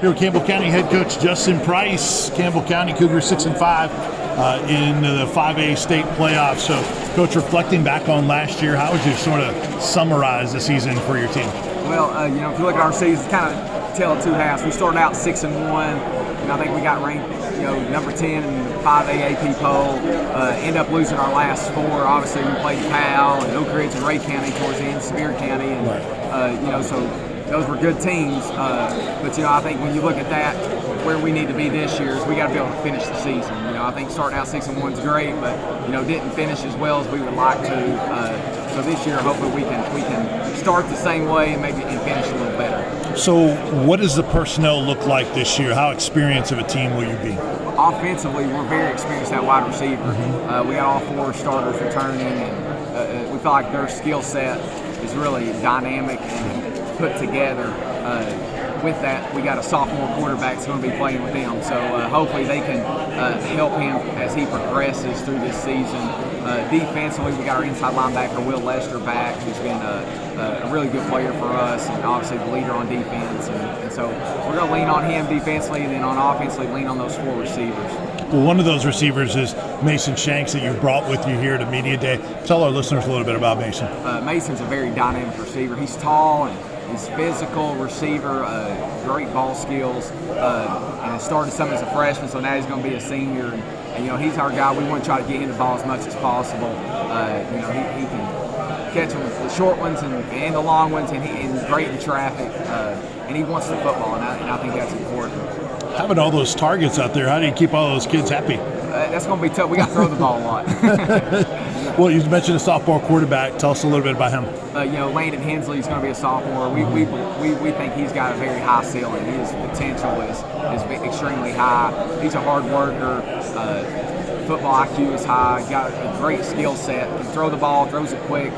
Here with Campbell County head coach Justin Price. Campbell County Cougars 6-5 in the 5A state playoffs. So, Coach, reflecting back on last year, how would you sort of summarize the season for your team? Well, if you look at our season, it's kind of tell of two halves. We started out 6-1, and I think we got ranked, number 10 in the 5A AP poll. End up losing our last four. Obviously, we played Powell and Oak Ridge and Ray County towards the end, Sevier County, and so those were good teams. But I think when you look at that, where we need to be this year is we got to be able to finish the season. I think starting out 6-1 is great, but didn't finish as well as we would like to. So this year, hopefully we can start the same way and maybe finish a little better. So what does the personnel look like this year? How experienced of a team will you be? Offensively, we're very experienced at wide receiver. We got all four starters returning, and we feel like their skill set is really dynamic and put together. With that, we got a sophomore quarterback that's going to be playing with them. So hopefully they can help him as he progresses through this season. Defensively, we got our inside linebacker, Will Lester, back, who's been a really good player for us and obviously the leader on defense. And so we're going to lean on him defensively, and then on offensively lean on those four receivers. Well, one of those receivers is Mason Shanks that you brought with you here to Media Day. Tell our listeners a little bit about Mason. Mason's a very dynamic receiver. He's tall and he's physical receiver, great ball skills, and has started some as a freshman, so now he's going to be a senior. And he's our guy. We want to try to get him the ball as much as possible. He can catch them, the short ones and the long ones, and he's great in traffic, and he wants the football, and I think that's important. Having all those targets out there, how do you keep all those kids happy? That's going to be tough. We got to throw the ball a lot. Well, you mentioned a sophomore quarterback. Tell us a little bit about him. Landon Hensley is going to be a sophomore. We think he's got a very high ceiling. His potential is extremely high. He's a hard worker. Football IQ is high. Got a great skill set. Can throw the ball, throws it quick.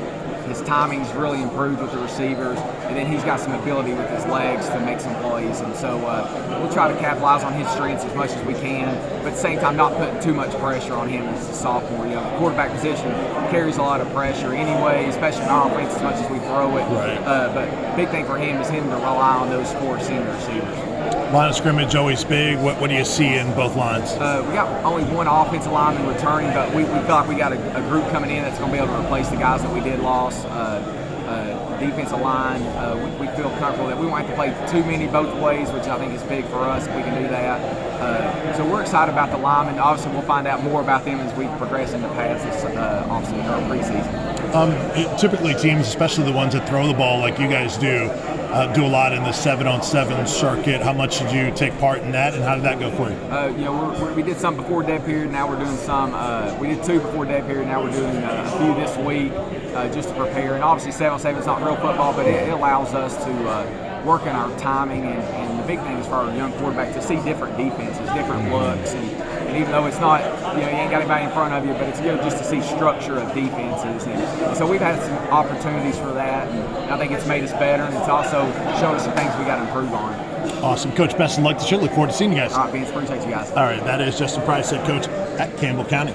His timing's really improved with the receivers, and then he's got some ability with his legs to make some plays. And so we'll try to capitalize on his strengths as much as we can, but at the same time not putting too much pressure on him as a sophomore. The quarterback position carries a lot of pressure anyway, especially in our offense as much as we throw it. Right. But big thing for him is him to rely on those four senior receivers. Line of scrimmage always big. What do you see in both lines? We got only one offensive lineman returning, but we feel like we got a group coming in that's going to be able to replace the guys that we did lost. Defensive line, we feel comfortable that we won't have to play too many both ways, which I think is big for us if we can do that. So we're excited about the linemen. Obviously, we'll find out more about them as we progress in the pass this offseason or preseason. Typically, teams, especially the ones that throw the ball like you guys do a lot in the 7-on-7 circuit. How much did you take part in that, and how did that go for you? We did some before dead period. Now we're doing some. We did two before dead period. Now we're doing a few this week just to prepare. And obviously, 7-on-7 is not real football, but it allows us to work on our timing. And the big thing is for our young quarterback to see different defenses, different looks, and even though it's not, you ain't got anybody in front of you, but it's good just to see structure of defenses. And so we've had some opportunities for that, and I think it's made us better, and it's also shown us some things we got to improve on. Awesome. Coach, best of luck this year. Look forward to seeing you guys. All right, Vince, appreciate you guys. All right, that is Justin Price, head coach at Campbell County.